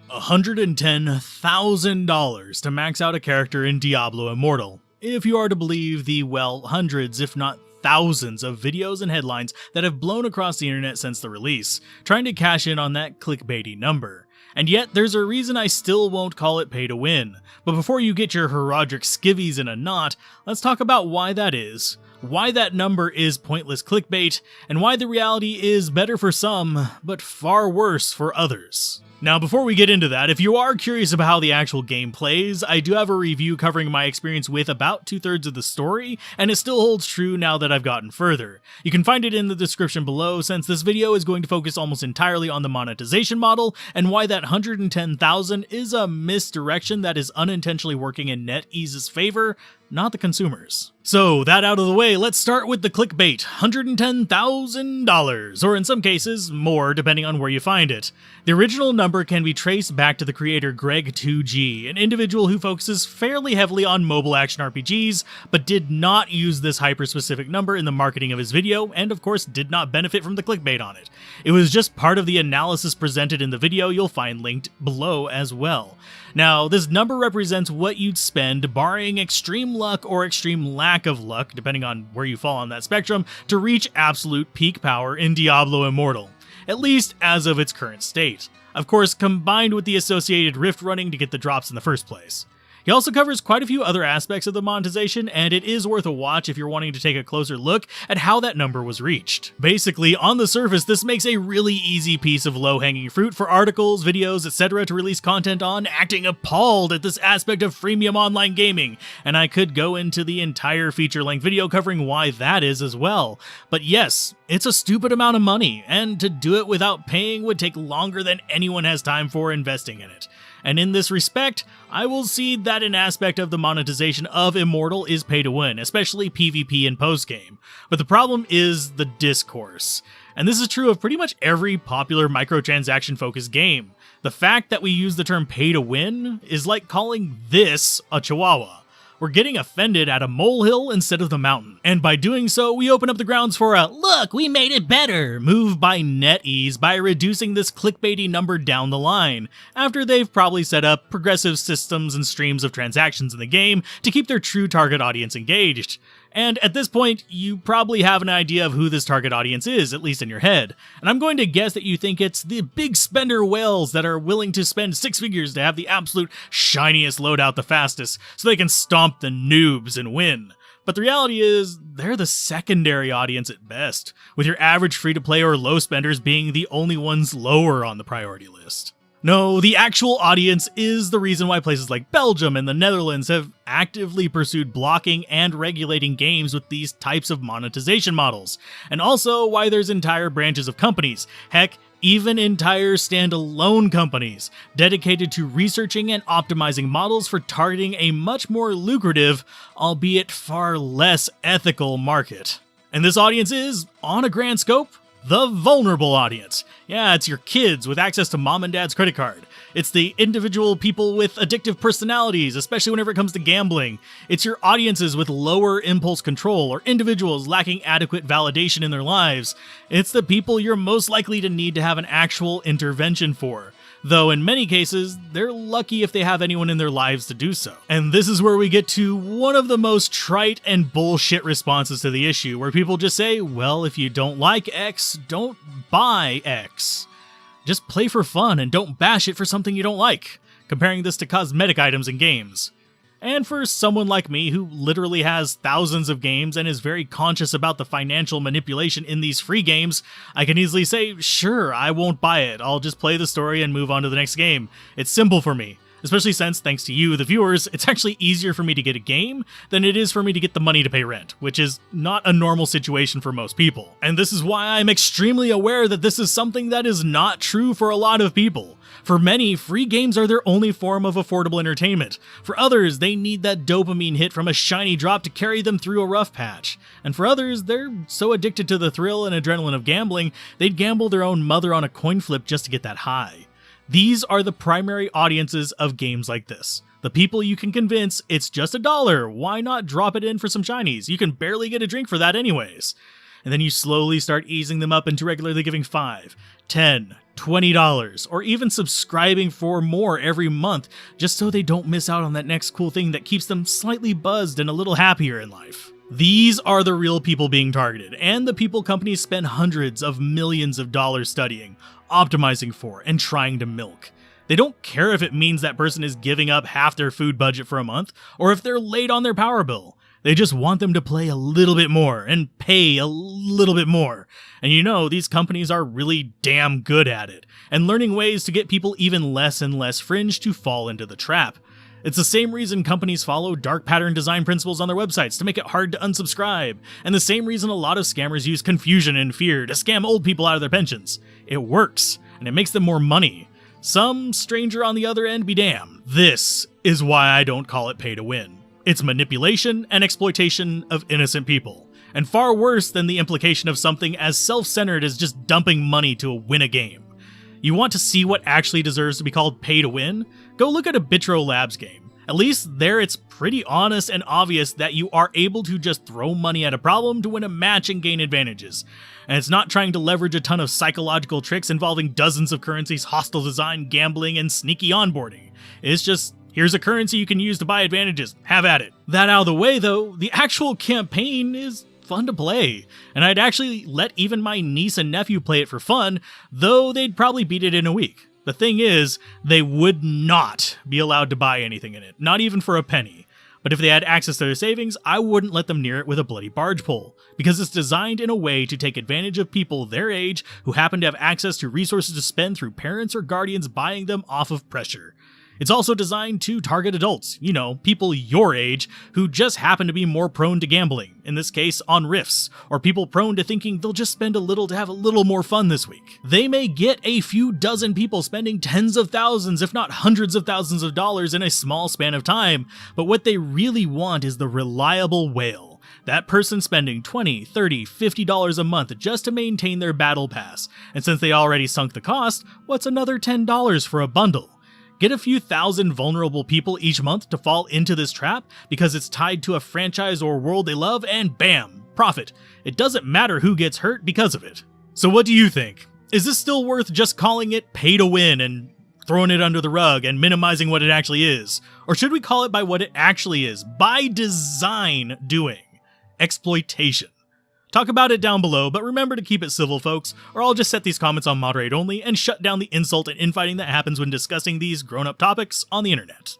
$110,000 to max out a character in Diablo Immortal, if you are to believe the, well, hundreds if not thousands of videos and headlines that have blown across the internet since the release, trying to cash in on that clickbaity number. And yet, there's a reason I still won't call it pay to win. But before you get your Herodric skivvies in a knot, let's talk about why that is, why that number is pointless clickbait, and why the reality is better for some, but far worse for others. Now, before we get into that, if you are curious about how the actual game plays, I do have a review covering my experience with about 2/3 of the story, and it still holds true now that I've gotten further. You can find it in the description below, since this video is going to focus almost entirely on the monetization model, and why that 110,000 is a misdirection that is unintentionally working in NetEase's favor, not the consumers. So, that out of the way, let's start with the clickbait, $110,000, or in some cases, more depending on where you find it. The original number can be traced back to the creator Greg2G, an individual who focuses fairly heavily on mobile action RPGs, but did not use this hyper-specific number in the marketing of his video, and of course did not benefit from the clickbait on it. It was just part of the analysis presented in the video you'll find linked below as well. Now, this number represents what you'd spend, barring extreme luck or extreme lack of luck, depending on where you fall on that spectrum, to reach absolute peak power in Diablo Immortal, at least as of its current state. Of course, combined with the associated rift running to get the drops in the first place. He also covers quite a few other aspects of the monetization, and it is worth a watch if you're wanting to take a closer look at how that number was reached. Basically, on the surface, this makes a really easy piece of low-hanging fruit for articles, videos, etc. to release content on, acting appalled at this aspect of freemium online gaming, and I could go into the entire feature-length video covering why that is as well. But yes, it's a stupid amount of money, and to do it without paying would take longer than anyone has time for investing in it. And in this respect, I will cede that an aspect of the monetization of Immortal is pay to win, especially PvP and post-game. But the problem is the discourse. And this is true of pretty much every popular microtransaction-focused game. The fact that we use the term pay to win is like calling this a chihuahua. We're getting offended at a molehill instead of the mountain. And by doing so, we open up the grounds for a "look, we made it better" move by NetEase by reducing this clickbaity number down the line, after they've probably set up progressive systems and streams of transactions in the game to keep their true target audience engaged. And at this point, you probably have an idea of who this target audience is, at least in your head. And I'm going to guess that you think it's the big spender whales that are willing to spend 6 figures to have the absolute shiniest loadout the fastest, so they can stomp the noobs and win. But the reality is, they're the secondary audience at best, with your average free-to-play or low spenders being the only ones lower on the priority list. No, the actual audience is the reason why places like Belgium and the Netherlands have actively pursued blocking and regulating games with these types of monetization models, and also why there's entire branches of companies, heck, even entire standalone companies, dedicated to researching and optimizing models for targeting a much more lucrative, albeit far less ethical market. And this audience is, on a grand scope, the vulnerable audience. Yeah, it's your kids with access to mom and dad's credit card. It's the individual people with addictive personalities, especially whenever it comes to gambling. It's your audiences with lower impulse control or individuals lacking adequate validation in their lives. It's the people you're most likely to need to have an actual intervention for. Though in many cases, they're lucky if they have anyone in their lives to do so. And this is where we get to one of the most trite and bullshit responses to the issue, where people just say, well, if you don't like X, don't buy X. Just play for fun and don't bash it for something you don't like, comparing this to cosmetic items in games. And for someone like me who literally has thousands of games and is very conscious about the financial manipulation in these free games, I can easily say, sure, I won't buy it, I'll just play the story and move on to the next game. It's simple for me. Especially since, thanks to you, the viewers, it's actually easier for me to get a game than it is for me to get the money to pay rent, which is not a normal situation for most people. And this is why I'm extremely aware that this is something that is not true for a lot of people. For many, free games are their only form of affordable entertainment. For others, they need that dopamine hit from a shiny drop to carry them through a rough patch. And for others, they're so addicted to the thrill and adrenaline of gambling, they'd gamble their own mother on a coin flip just to get that high. These are the primary audiences of games like this. The people you can convince it's just $1, why not drop it in for some shinies? You can barely get a drink for that anyways. and then you slowly start easing them up into regularly giving $5, $10, $20, or even subscribing for more every month just so they don't miss out on that next cool thing that keeps them slightly buzzed and a little happier in life. These are the real people being targeted, and the people companies spend hundreds of millions of dollars studying, optimizing for, and trying to milk. They don't care if it means that person is giving up half their food budget for a month, or if they're late on their power bill. They just want them to play a little bit more and pay a little bit more. And you know, these companies are really damn good at it, and learning ways to get people even less and less fringe to fall into the trap. It's the same reason companies follow dark pattern design principles on their websites to make it hard to unsubscribe, and the same reason a lot of scammers use confusion and fear to scam old people out of their pensions. It works, and it makes them more money. Some stranger on the other end be damned. This is why I don't call it pay to win. It's manipulation and exploitation of innocent people, and far worse than the implication of something as self-centered as just dumping money to win a game. You want to see what actually deserves to be called pay to win? Go look at a Bitro Labs game. At least there it's pretty honest and obvious that you are able to just throw money at a problem to win a match and gain advantages. And it's not trying to leverage a ton of psychological tricks involving dozens of currencies, hostile design, gambling, and sneaky onboarding. It's just, here's a currency you can use to buy advantages. Have at it. That out of the way though, the actual campaign is fun to play, and I'd actually let even my niece and nephew play it for fun, though they'd probably beat it in a week. The thing is, they would not be allowed to buy anything in it, not even for a penny. But if they had access to their savings, I wouldn't let them near it with a bloody barge pole, because it's designed in a way to take advantage of people their age who happen to have access to resources to spend through parents or guardians buying them off of pressure. It's also designed to target adults, you know, people your age who just happen to be more prone to gambling, in this case on rifts, or people prone to thinking they'll just spend a little to have a little more fun this week. They may get a few dozen people spending tens of thousands, if not hundreds of thousands of dollars in a small span of time, but what they really want is the reliable whale. That person spending $20, $30, $50 a month just to maintain their battle pass, and since they already sunk the cost, what's another $10 for a bundle? Get a few thousand vulnerable people each month to fall into this trap because it's tied to a franchise or world they love, and bam, profit. It doesn't matter who gets hurt because of it. So what do you think? Is this still worth just calling it pay to win and throwing it under the rug and minimizing what it actually is? Or should we call it by what it actually is, by design doing? Exploitation. Talk about it down below, but remember to keep it civil, folks, or I'll just set these comments on moderate only and shut down the insult and infighting that happens when discussing these grown-up topics on the internet.